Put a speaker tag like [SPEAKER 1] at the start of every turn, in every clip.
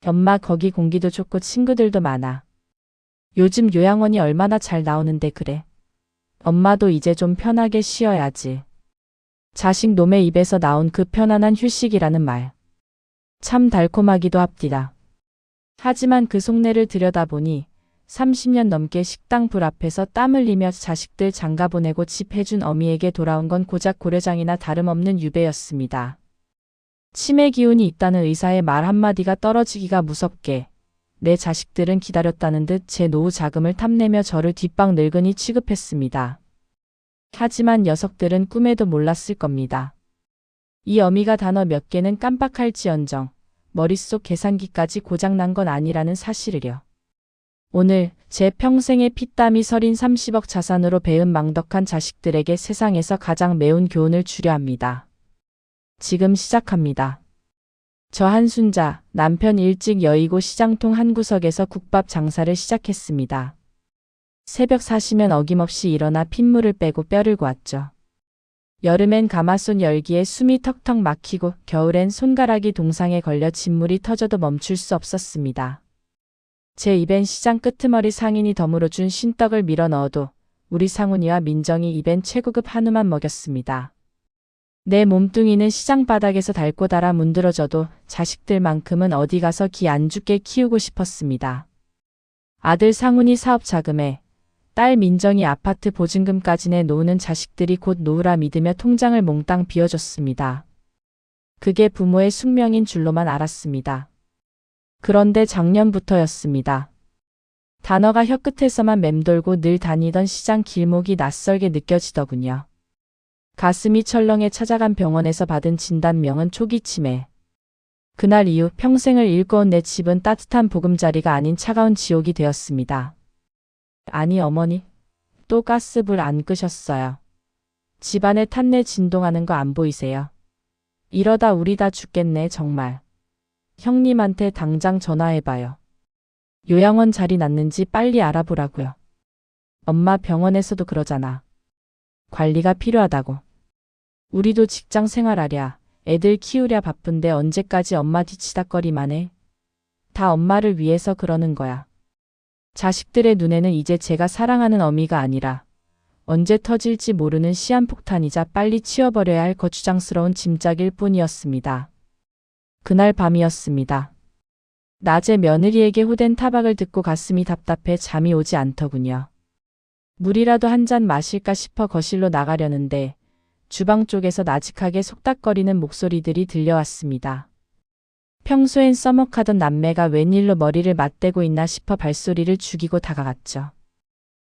[SPEAKER 1] 엄마 거기 공기도 좋고 친구들도 많아. 요즘 요양원이 얼마나 잘 나오는데 그래. 엄마도 이제 좀 편하게 쉬어야지. 자식 놈의 입에서 나온 그 편안한 휴식이라는 말. 참 달콤하기도 합디다. 하지만 그 속내를 들여다보니 30년 넘게 식당 불 앞에서 땀 흘리며 자식들 장가 보내고 집 해준 어미에게 돌아온 건 고작 고려장이나 다름없는 유배였습니다. 치매 기운이 있다는 의사의 말 한마디가 떨어지기가 무섭게 내 자식들은 기다렸다는 듯 제 노후 자금을 탐내며 저를 뒷방 늙은이 취급했습니다. 하지만 녀석들은 꿈에도 몰랐을 겁니다. 이 어미가 단어 몇 개는 깜빡할지언정 머릿속 계산기까지 고장난 건 아니라는 사실을요. 오늘 제 평생의 피땀이 서린 30억 자산으로 배은 망덕한 자식들에게 세상에서 가장 매운 교훈을 주려 합니다. 지금 시작합니다. 저 한순자, 남편 일찍 여의고 시장통 한 구석에서 국밥 장사를 시작했습니다. 새벽 4시면 어김없이 일어나 핏물을 빼고 뼈를 고았죠. 여름엔 가마솥 열기에 숨이 턱턱 막히고 겨울엔 손가락이 동상에 걸려 진물이 터져도 멈출 수 없었습니다. 제 입엔 시장 끄트머리 상인이 덤으로 준 신떡을 밀어 넣어도 우리 상훈이와 민정이 입엔 최고급 한우만 먹였습니다. 내 몸뚱이는 시장 바닥에서 닳고 닳아 문드러져도 자식들만큼은 어디 가서 기 안 죽게 키우고 싶었습니다. 아들 상훈이 사업 자금에 딸 민정이 아파트 보증금까지 내놓는 자식들이 곧 노후라 믿으며 통장을 몽땅 비워줬습니다. 그게 부모의 숙명인 줄로만 알았습니다. 그런데 작년부터였습니다. 단어가 혀끝에서만 맴돌고 늘 다니던 시장 길목이 낯설게 느껴지더군요. 가슴이 철렁해 찾아간 병원에서 받은 진단명은 초기 치매. 그날 이후 평생을 일궈온 내 집은 따뜻한 보금자리가 아닌 차가운 지옥이 되었습니다. 아니 어머니, 또 가스불 안 끄셨어요. 집안에 탄내 진동하는 거 안 보이세요? 이러다 우리 다 죽겠네 정말. 형님한테 당장 전화해봐요. 요양원 자리 났는지 빨리 알아보라고요. 엄마 병원에서도 그러잖아. 관리가 필요하다고. 우리도 직장 생활하랴, 애들 키우랴 바쁜데 언제까지 엄마 뒤치다꺼리만 해? 다 엄마를 위해서 그러는 거야. 자식들의 눈에는 이제 제가 사랑하는 어미가 아니라 언제 터질지 모르는 시한폭탄이자 빨리 치워버려야 할 거추장스러운 짐짝일 뿐이었습니다. 그날 밤이었습니다. 낮에 며느리에게 호된 타박을 듣고 가슴이 답답해 잠이 오지 않더군요. 물이라도 한 잔 마실까 싶어 거실로 나가려는데 주방 쪽에서 나직하게 속닥거리는 목소리들이 들려왔습니다. 평소엔 써먹하던 남매가 웬일로 머리를 맞대고 있나 싶어 발소리를 죽이고 다가갔죠.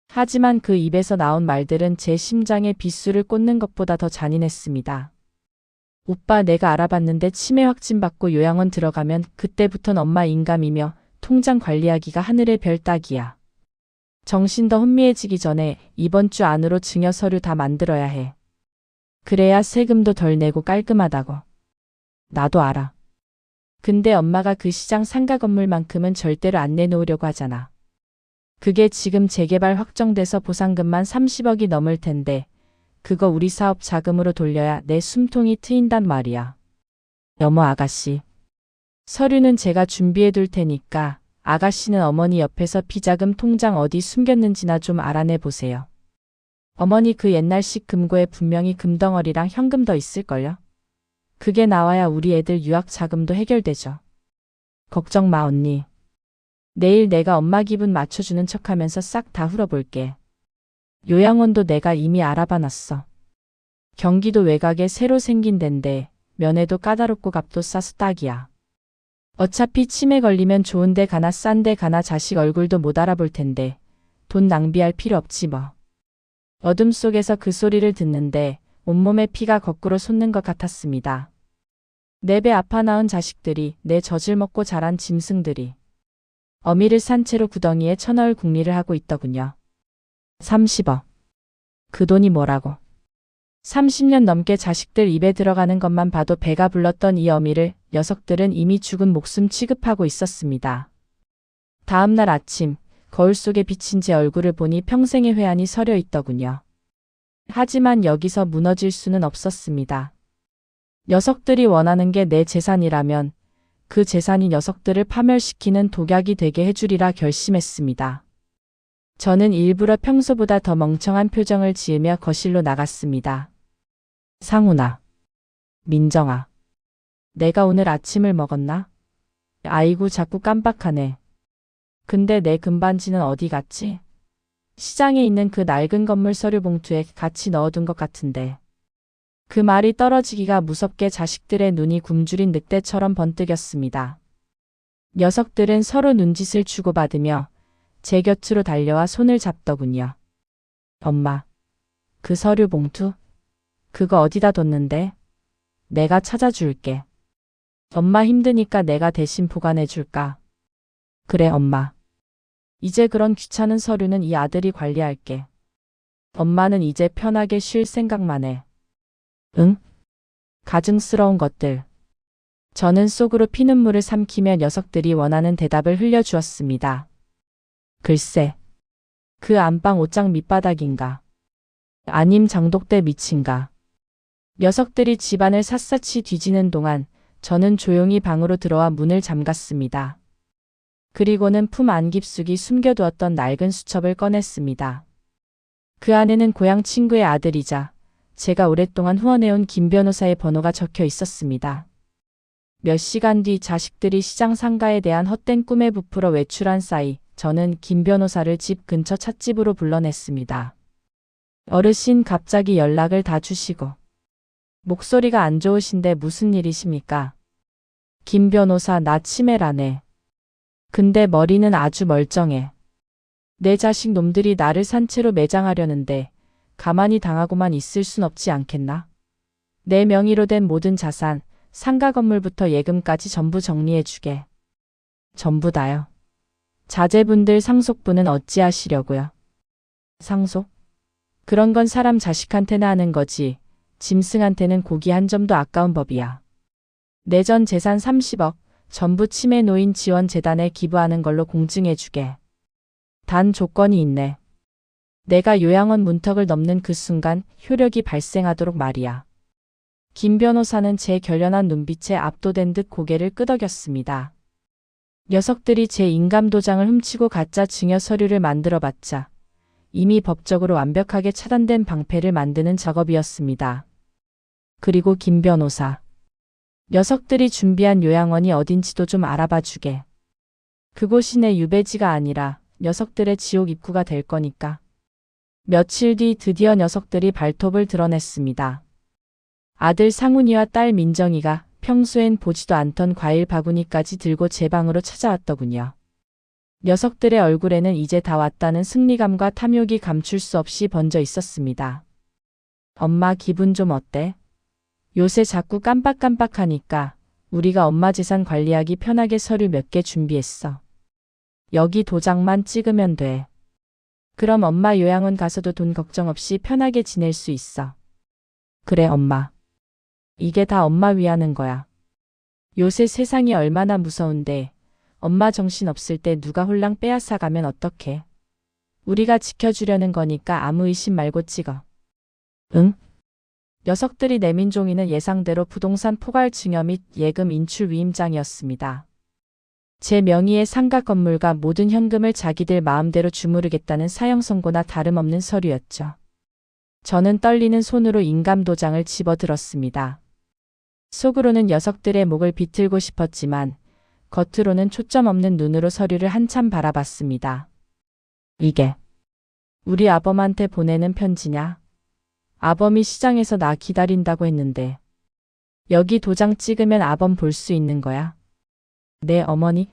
[SPEAKER 1] 하지만 그 입에서 나온 말들은 제 심장에 빗수를 꽂는 것보다 더 잔인했습니다. 오빠 내가 알아봤는데 치매 확진받고 요양원 들어가면 그때부턴 엄마 인감이며 통장 관리하기가 하늘의 별 따기야. 정신 더 혼미해지기 전에 이번 주 안으로 증여 서류 다 만들어야 해. 그래야 세금도 덜 내고 깔끔하다고. 나도 알아. 근데 엄마가 그 시장 상가 건물만큼은 절대로 안 내놓으려고 하잖아. 그게 지금 재개발 확정돼서 보상금만 30억이 넘을 텐데 그거 우리 사업 자금으로 돌려야 내 숨통이 트인단 말이야. 여모 아가씨. 서류는 제가 준비해 둘 테니까 아가씨는 어머니 옆에서 비자금 통장 어디 숨겼는지나 좀 알아내 보세요. 어머니 그 옛날식 금고에 분명히 금덩어리랑 현금 더 있을걸요? 그게 나와야 우리 애들 유학 자금도 해결되죠. 걱정 마 언니. 내일 내가 엄마 기분 맞춰주는 척하면서 싹 다 풀어볼게. 요양원도 내가 이미 알아봐 놨어. 경기도 외곽에 새로 생긴 데인데 면회도 까다롭고 값도 싸서 딱이야. 어차피 치매 걸리면 좋은 데 가나 싼 데 가나 자식 얼굴도 못 알아볼 텐데 돈 낭비할 필요 없지 뭐. 어둠 속에서 그 소리를 듣는데 온몸에 피가 거꾸로 솟는 것 같았습니다. 내 배 아파 낳은 자식들이, 내 젖을 먹고 자란 짐승들이 어미를 산 채로 구덩이에 쳐넣을 궁리를 하고 있더군요. 30억. 그 돈이 뭐라고. 30년 넘게 자식들 입에 들어가는 것만 봐도 배가 불렀던 이 어미를 녀석들은 이미 죽은 목숨 취급하고 있었습니다. 다음 날 아침 거울 속에 비친 제 얼굴을 보니 평생의 회한이 서려 있더군요. 하지만 여기서 무너질 수는 없었습니다. 녀석들이 원하는 게 내 재산이라면 그 재산이 녀석들을 파멸시키는 독약이 되게 해주리라 결심했습니다. 저는 일부러 평소보다 더 멍청한 표정을 지으며 거실로 나갔습니다. 상훈아, 민정아, 내가 오늘 아침을 먹었나? 아이고 자꾸 깜빡하네. 근데 내 금반지는 어디 갔지? 시장에 있는 그 낡은 건물 서류 봉투에 같이 넣어둔 것 같은데. 그 말이 떨어지기가 무섭게 자식들의 눈이 굶주린 늑대처럼 번뜩였습니다. 녀석들은 서로 눈짓을 주고받으며 제 곁으로 달려와 손을 잡더군요. 엄마, 그 서류 봉투? 그거 어디다 뒀는데? 내가 찾아줄게. 엄마 힘드니까 내가 대신 보관해 줄까? 그래 엄마. 이제 그런 귀찮은 서류는 이 아들이 관리할게. 엄마는 이제 편하게 쉴 생각만 해. 응? 가증스러운 것들. 저는 속으로 피눈물을 삼키며 녀석들이 원하는 대답을 흘려주었습니다. 글쎄, 그 안방 옷장 밑바닥인가? 아님 장독대 밑인가? 녀석들이 집안을 샅샅이 뒤지는 동안 저는 조용히 방으로 들어와 문을 잠갔습니다. 그리고는 품 안 깊숙이 숨겨두었던 낡은 수첩을 꺼냈습니다. 그 안에는 고향 친구의 아들이자 제가 오랫동안 후원해온 김 변호사의 번호가 적혀 있었습니다. 몇 시간 뒤 자식들이 시장 상가에 대한 헛된 꿈에 부풀어 외출한 사이 저는 김 변호사를 집 근처 찻집으로 불러냈습니다. 어르신 갑자기 연락을 다 주시고 목소리가 안 좋으신데 무슨 일이십니까? 김 변호사 나 치매라네. 근데 머리는 아주 멀쩡해. 내 자식 놈들이 나를 산채로 매장하려는데 가만히 당하고만 있을 순 없지 않겠나? 내 명의로 된 모든 자산, 상가 건물부터 예금까지 전부 정리해주게. 전부 다요. 자제분들 상속분은 어찌하시려고요? 상속? 그런 건 사람 자식한테나 하는 거지. 짐승한테는 고기 한 점도 아까운 법이야. 내 전 재산 30억, 전부 치매 노인 지원 재단에 기부하는 걸로 공증해주게. 단 조건이 있네. 내가 요양원 문턱을 넘는 그 순간 효력이 발생하도록 말이야. 김 변호사는 제 결연한 눈빛에 압도된 듯 고개를 끄덕였습니다. 녀석들이 제 인감도장을 훔치고 가짜 증여 서류를 만들어봤자 이미 법적으로 완벽하게 차단된 방패를 만드는 작업이었습니다. 그리고 김 변호사. 녀석들이 준비한 요양원이 어딘지도 좀 알아봐 주게. 그곳이 내 유배지가 아니라 녀석들의 지옥 입구가 될 거니까. 며칠 뒤 드디어 녀석들이 발톱을 드러냈습니다. 아들 상훈이와 딸 민정이가 평소엔 보지도 않던 과일 바구니까지 들고 제 방으로 찾아왔더군요. 녀석들의 얼굴에는 이제 다 왔다는 승리감과 탐욕이 감출 수 없이 번져 있었습니다. 엄마 기분 좀 어때? 요새 자꾸 깜빡깜빡하니까 우리가 엄마 재산 관리하기 편하게 서류 몇 개 준비했어. 여기 도장만 찍으면 돼. 그럼 엄마 요양원 가서도 돈 걱정 없이 편하게 지낼 수 있어. 그래 엄마. 이게 다 엄마 위하는 거야. 요새 세상이 얼마나 무서운데 엄마 정신 없을 때 누가 홀랑 빼앗아 가면 어떡해. 우리가 지켜주려는 거니까 아무 의심 말고 찍어. 응? 녀석들이 내민 종이는 예상대로 부동산 포괄 증여 및 예금 인출 위임장이었습니다. 제 명의의 상가 건물과 모든 현금을 자기들 마음대로 주무르겠다는 사형 선고나 다름없는 서류였죠. 저는 떨리는 손으로 인감도장을 집어들었습니다. 속으로는 녀석들의 목을 비틀고 싶었지만 겉으로는 초점 없는 눈으로 서류를 한참 바라봤습니다. 이게 우리 아범한테 보내는 편지냐? 아범이 시장에서 나 기다린다고 했는데 여기 도장 찍으면 아범 볼 수 있는 거야? 네 어머니?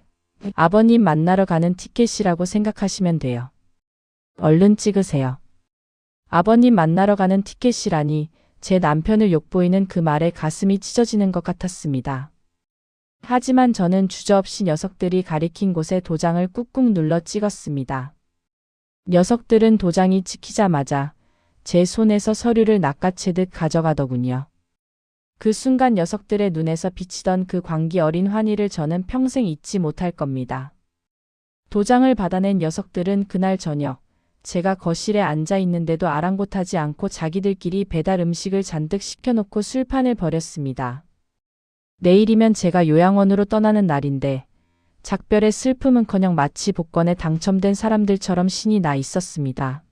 [SPEAKER 1] 아버님 만나러 가는 티켓이라고 생각하시면 돼요. 얼른 찍으세요. 아버님 만나러 가는 티켓이라니 제 남편을 욕보이는 그 말에 가슴이 찢어지는 것 같았습니다. 하지만 저는 주저없이 녀석들이 가리킨 곳에 도장을 꾹꾹 눌러 찍었습니다. 녀석들은 도장이 찍히자마자 제 손에서 서류를 낚아채듯 가져가더군요. 그 순간 녀석들의 눈에서 비치던 그 광기 어린 환희를 저는 평생 잊지 못할 겁니다. 도장을 받아낸 녀석들은 그날 저녁 제가 거실에 앉아 있는데도 아랑곳하지 않고 자기들끼리 배달 음식을 잔뜩 시켜놓고 술판을 벌였습니다. 내일이면 제가 요양원으로 떠나는 날인데 작별의 슬픔은커녕 마치 복권에 당첨된 사람들처럼 신이 나 있었습니다.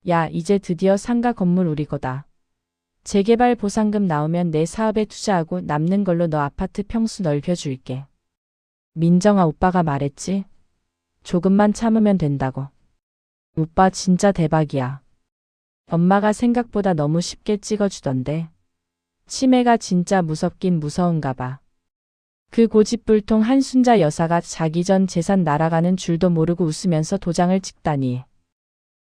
[SPEAKER 1] 야, 이제 드디어 상가 건물 우리 거다. 재개발 보상금 나오면 내 사업에 투자하고 남는 걸로 너 아파트 평수 넓혀줄게. 민정아, 오빠가 말했지? 조금만 참으면 된다고. 오빠 진짜 대박이야. 엄마가 생각보다 너무 쉽게 찍어주던데. 치매가 진짜 무섭긴 무서운가 봐. 그 고집불통 한순자 여사가 자기 전 재산 날아가는 줄도 모르고 웃으면서 도장을 찍다니.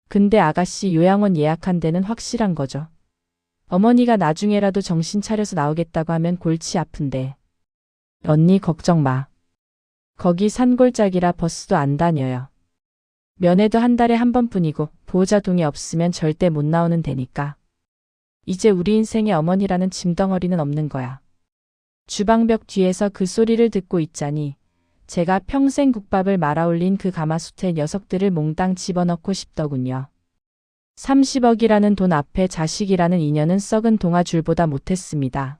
[SPEAKER 1] 근데 아가씨 요양원 예약한 데는 확실한 거죠. 어머니가 나중에라도 정신 차려서 나오겠다고 하면 골치 아픈데. 언니 걱정 마. 거기 산골짜기라 버스도 안 다녀요. 면회도 한 달에 한 번뿐이고 보호자 동의 없으면 절대 못 나오는 데니까. 이제 우리 인생에 어머니라는 짐덩어리는 없는 거야. 주방벽 뒤에서 그 소리를 듣고 있자니 제가 평생 국밥을 말아올린 그 가마솥에 녀석들을 몽땅 집어넣고 싶더군요. 30억이라는 돈 앞에 자식이라는 인연은 썩은 동아줄보다 못했습니다.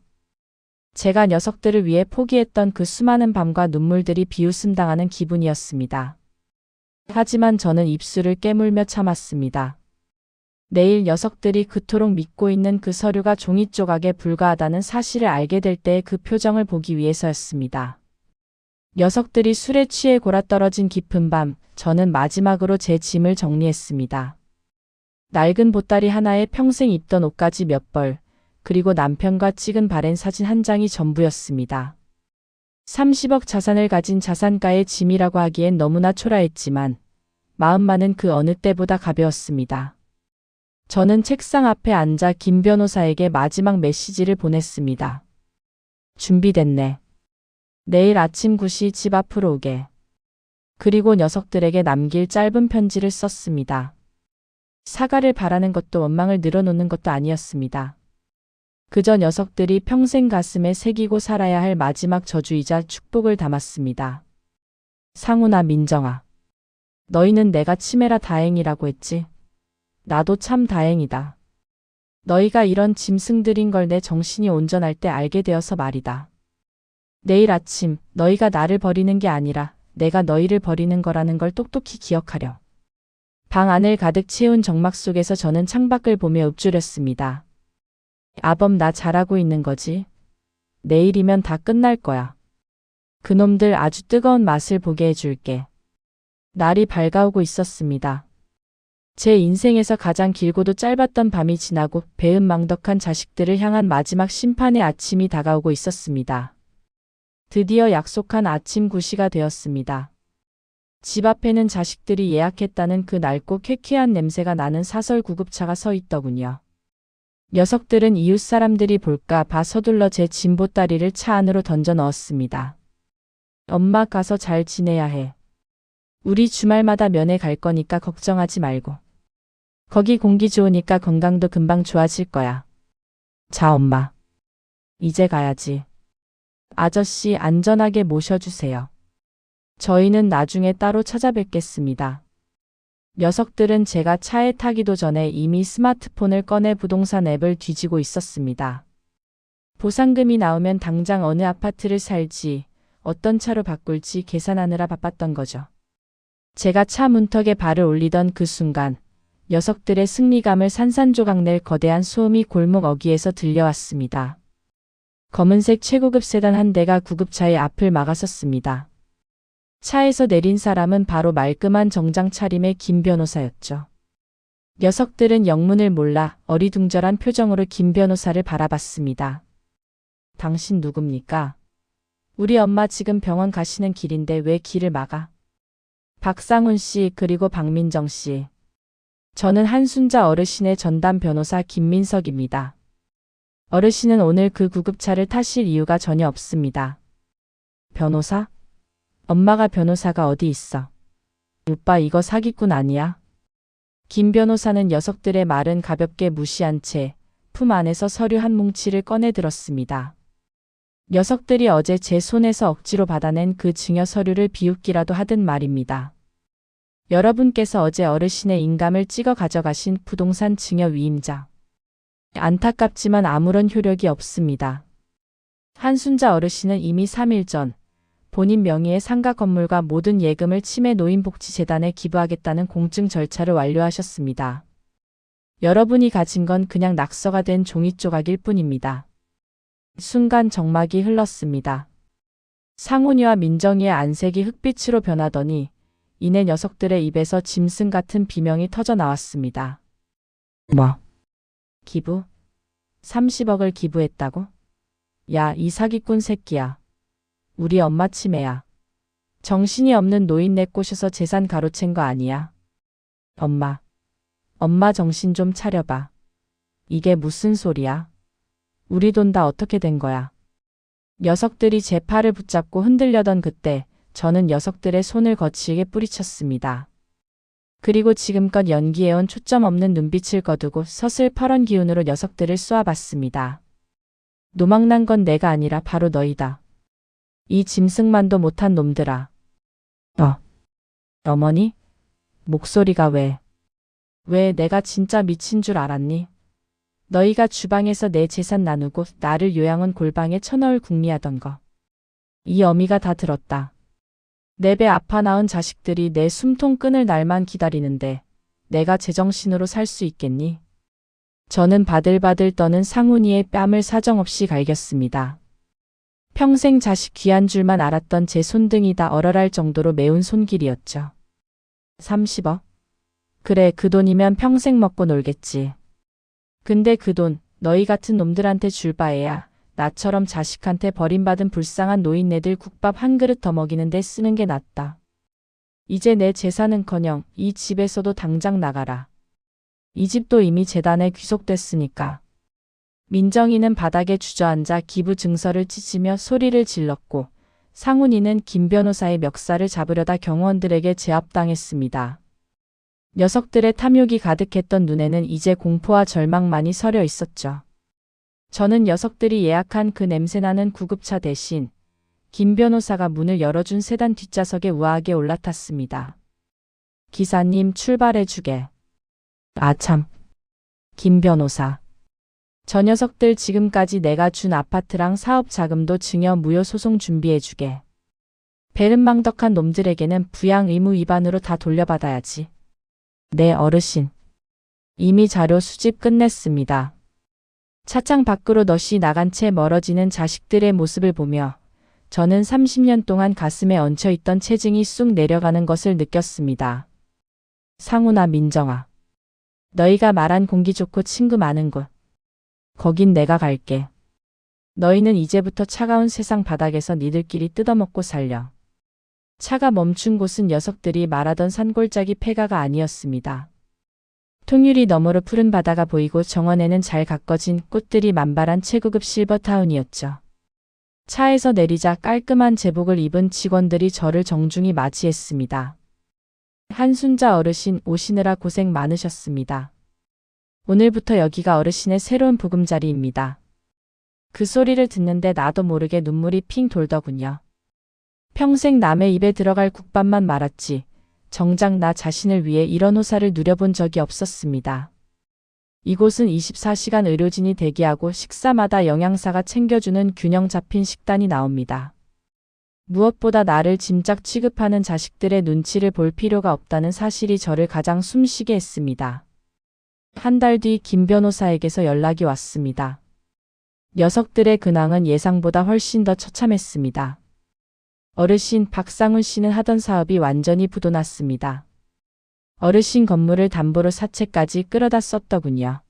[SPEAKER 1] 제가 녀석들을 위해 포기했던 그 수많은 밤과 눈물들이 비웃음당하는 기분이었습니다. 하지만 저는 입술을 깨물며 참았습니다. 내일 녀석들이 그토록 믿고 있는 그 서류가 종이 조각에 불과하다는 사실을 알게 될 때의 그 표정을 보기 위해서였습니다. 녀석들이 술에 취해 골아떨어진 깊은 밤, 저는 마지막으로 제 짐을 정리했습니다. 낡은 보따리 하나에 평생 입던 옷까지 몇 벌, 그리고 남편과 찍은 바랜 사진 한 장이 전부였습니다. 30억 자산을 가진 자산가의 짐이라고 하기엔 너무나 초라했지만 마음만은 그 어느 때보다 가벼웠습니다. 저는 책상 앞에 앉아 김 변호사에게 마지막 메시지를 보냈습니다. 준비됐네. 내일 아침 9시 집 앞으로 오게. 그리고 녀석들에게 남길 짧은 편지를 썼습니다. 사과를 바라는 것도 원망을 늘어놓는 것도 아니었습니다. 그저 녀석들이 평생 가슴에 새기고 살아야 할 마지막 저주이자 축복을 담았습니다. 상훈아, 민정아. 너희는 내가 치매라 다행이라고 했지? 나도 참 다행이다. 너희가 이런 짐승들인 걸 내 정신이 온전할 때 알게 되어서 말이다. 내일 아침 너희가 나를 버리는 게 아니라 내가 너희를 버리는 거라는 걸 똑똑히 기억하렴. 방 안을 가득 채운 정막 속에서 저는 창밖을 보며 읊조렸습니다. 아범, 나 잘하고 있는 거지? 내일이면 다 끝날 거야. 그놈들 아주 뜨거운 맛을 보게 해줄게. 날이 밝아오고 있었습니다. 제 인생에서 가장 길고도 짧았던 밤이 지나고 배은망덕한 자식들을 향한 마지막 심판의 아침이 다가오고 있었습니다. 드디어 약속한 아침 9시가 되었습니다. 집 앞에는 자식들이 예약했다는 그 낡고 쾌쾌한 냄새가 나는 사설 구급차가 서 있더군요. 녀석들은 이웃 사람들이 볼까 봐 서둘러 제 짐보따리를 차 안으로 던져 넣었습니다. 엄마, 가서 잘 지내야 해. 우리 주말마다 면회 갈 거니까 걱정하지 말고. 거기 공기 좋으니까 건강도 금방 좋아질 거야. 자, 엄마. 이제 가야지. 아저씨 안전하게 모셔주세요. 저희는 나중에 따로 찾아뵙겠습니다. 녀석들은 제가 차에 타기도 전에 이미 스마트폰을 꺼내 부동산 앱을 뒤지고 있었습니다. 보상금이 나오면 당장 어느 아파트를 살지, 어떤 차로 바꿀지 계산하느라 바빴던 거죠. 제가 차 문턱에 발을 올리던 그 순간 녀석들의 승리감을 산산조각낼 거대한 소음이 골목 어귀에서 들려왔습니다. 검은색 최고급 세단 한 대가 구급차의 앞을 막아섰습니다. 차에서 내린 사람은 바로 말끔한 정장 차림의 김 변호사였죠. 녀석들은 영문을 몰라 어리둥절한 표정으로 김 변호사를 바라봤습니다. 당신 누굽니까? 우리 엄마 지금 병원 가시는 길인데 왜 길을 막아? 박상훈 씨, 그리고 박민정 씨. 저는 한순자 어르신의 전담 변호사 김민석입니다. 어르신은 오늘 그 구급차를 타실 이유가 전혀 없습니다. 변호사? 엄마가 변호사가 어디 있어? 오빠, 이거 사기꾼 아니야? 김 변호사는 녀석들의 말은 가볍게 무시한 채 품 안에서 서류 한 뭉치를 꺼내 들었습니다. 녀석들이 어제 제 손에서 억지로 받아낸 그 증여 서류를 비웃기라도 하든 말입니다. 여러분께서 어제 어르신의 인감을 찍어 가져가신 부동산 증여 위임자. 안타깝지만 아무런 효력이 없습니다. 한순자 어르신은 이미 3일 전 본인 명의의 상가 건물과 모든 예금을 치매노인복지재단에 기부하겠다는 공증 절차를 완료하셨습니다. 여러분이 가진 건 그냥 낙서가 된 종이 조각일 뿐입니다. 순간 정막이 흘렀습니다. 상훈이와 민정이의 안색이 흑빛으로 변하더니 이내 녀석들의 입에서 짐승 같은 비명이 터져 나왔습니다. 뭐? 기부? 30억을 기부했다고? 야, 이 사기꾼 새끼야. 우리 엄마 치매야. 정신이 없는 노인네 꼬셔서 재산 가로챈 거 아니야? 엄마 정신 좀 차려봐. 이게 무슨 소리야? 우리 돈 다 어떻게 된 거야? 녀석들이 제 팔을 붙잡고 흔들려던 그때 저는 녀석들의 손을 거칠게 뿌리쳤습니다. 그리고 지금껏 연기해온 초점 없는 눈빛을 거두고 서슬퍼런 기운으로 녀석들을 쏘아봤습니다. 노망난 건 내가 아니라 바로 너희다. 이 짐승만도 못한 놈들아. 어머니? 목소리가 왜 내가 진짜 미친 줄 알았니? 너희가 주방에서 내 재산 나누고 나를 요양원 골방에 쳐넣을 궁리하던 거. 이 어미가 다 들었다. 내 배 아파 낳은 자식들이 내 숨통 끊을 날만 기다리는데 내가 제정신으로 살 수 있겠니? 저는 바들바들 떠는 상훈이의 뺨을 사정없이 갈겼습니다. 평생 자식 귀한 줄만 알았던 제 손등이 다 얼얼할 정도로 매운 손길이었죠. 30억? 그래, 그 돈이면 평생 먹고 놀겠지. 근데 그 돈 너희 같은 놈들한테 줄 바에야 나처럼 자식한테 버림받은 불쌍한 노인네들 국밥 한 그릇 더 먹이는데 쓰는 게 낫다. 이제 내 재산은커녕 이 집에서도 당장 나가라. 이 집도 이미 재단에 귀속됐으니까. 민정이는 바닥에 주저앉아 기부 증서를 찢으며 소리를 질렀고 상훈이는 김 변호사의 멱살을 잡으려다 경호원들에게 제압당했습니다. 녀석들의 탐욕이 가득했던 눈에는 이제 공포와 절망만이 서려 있었죠. 저는 녀석들이 예약한 그 냄새나는 구급차 대신 김 변호사가 문을 열어준 세단 뒷좌석에 우아하게 올라탔습니다. 기사님 출발해주게. 아참. 김 변호사. 저 녀석들 지금까지 내가 준 아파트랑 사업 자금도 증여 무효 소송 준비해주게. 배은망덕한 놈들에게는 부양 의무 위반으로 다 돌려받아야지. 네, 어르신. 이미 자료 수집 끝냈습니다. 차창 밖으로 넋이 나간 채 멀어지는 자식들의 모습을 보며 저는 30년 동안 가슴에 얹혀있던 체증이 쑥 내려가는 것을 느꼈습니다. 상훈아, 민정아. 너희가 말한 공기 좋고 친구 많은 곳. 거긴 내가 갈게. 너희는 이제부터 차가운 세상 바닥에서 니들끼리 뜯어먹고 살려. 차가 멈춘 곳은 녀석들이 말하던 산골짜기 폐가가 아니었습니다. 통유리 너머로 푸른 바다가 보이고 정원에는 잘 가꿔진 꽃들이 만발한 최고급 실버타운이었죠. 차에서 내리자 깔끔한 제복을 입은 직원들이 저를 정중히 맞이했습니다. 한순자 어르신 오시느라 고생 많으셨습니다. 오늘부터 여기가 어르신의 새로운 보금자리입니다. 그 소리를 듣는데 나도 모르게 눈물이 핑 돌더군요. 평생 남의 입에 들어갈 국밥만 말았지 정작 나 자신을 위해 이런 호사를 누려본 적이 없었습니다. 이곳은 24시간 의료진이 대기하고 식사마다 영양사가 챙겨주는 균형 잡힌 식단이 나옵니다. 무엇보다 나를 짐작 취급하는 자식들의 눈치를 볼 필요가 없다는 사실이 저를 가장 숨쉬게 했습니다. 한 달 뒤 김 변호사에게서 연락이 왔습니다. 녀석들의 근황은 예상보다 훨씬 더 처참했습니다. 어르신 박상훈 씨는 하던 사업이 완전히 부도났습니다. 어르신 건물을 담보로 사채까지 끌어다 썼더군요.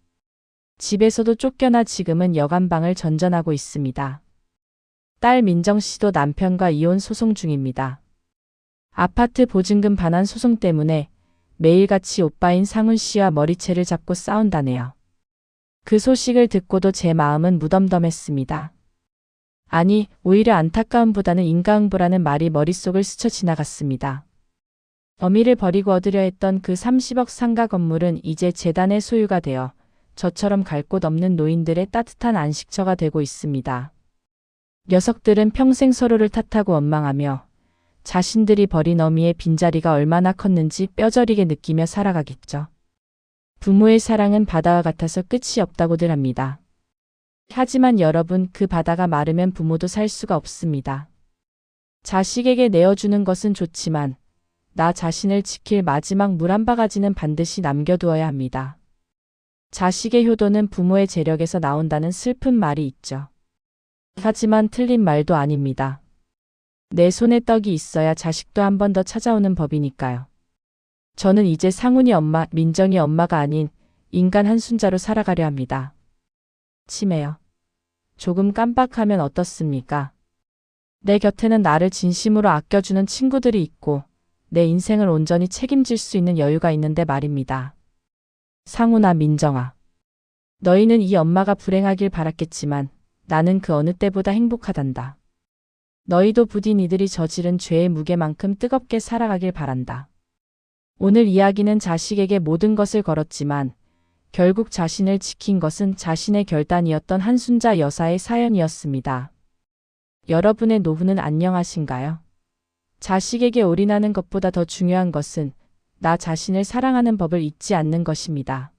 [SPEAKER 1] 집에서도 쫓겨나 지금은 여간방을 전전하고 있습니다. 딸 민정 씨도 남편과 이혼 소송 중입니다. 아파트 보증금 반환 소송 때문에 매일같이 오빠인 상훈 씨와 머리채를 잡고 싸운다네요. 그 소식을 듣고도 제 마음은 무덤덤했습니다. 아니, 오히려 안타까움보다는 인과응보라는 말이 머릿속을 스쳐 지나갔습니다. 어미를 버리고 얻으려 했던 그 30억 상가 건물은 이제 재단의 소유가 되어 저처럼 갈 곳 없는 노인들의 따뜻한 안식처가 되고 있습니다. 녀석들은 평생 서로를 탓하고 원망하며 자신들이 버린 어미의 빈자리가 얼마나 컸는지 뼈저리게 느끼며 살아가겠죠. 부모의 사랑은 바다와 같아서 끝이 없다고들 합니다. 하지만 여러분, 그 바다가 마르면 부모도 살 수가 없습니다. 자식에게 내어주는 것은 좋지만 나 자신을 지킬 마지막 물 한 바가지는 반드시 남겨두어야 합니다. 자식의 효도는 부모의 재력에서 나온다는 슬픈 말이 있죠. 하지만 틀린 말도 아닙니다. 내 손에 떡이 있어야 자식도 한 번 더 찾아오는 법이니까요. 저는 이제 상훈이 엄마, 민정이 엄마가 아닌 인간 한순자로 살아가려 합니다. 치매요. 조금 깜빡하면 어떻습니까? 내 곁에는 나를 진심으로 아껴주는 친구들이 있고 내 인생을 온전히 책임질 수 있는 여유가 있는데 말입니다. 상훈아, 민정아. 너희는 이 엄마가 불행하길 바랐겠지만 나는 그 어느 때보다 행복하단다. 너희도 부디 니들이 저지른 죄의 무게만큼 뜨겁게 살아가길 바란다. 오늘 이야기는 자식에게 모든 것을 걸었지만 결국 자신을 지킨 것은 자신의 결단이었던 한순자 여사의 사연이었습니다. 여러분의 노후는 안녕하신가요? 자식에게 올인하는 것보다 더 중요한 것은 나 자신을 사랑하는 법을 잊지 않는 것입니다.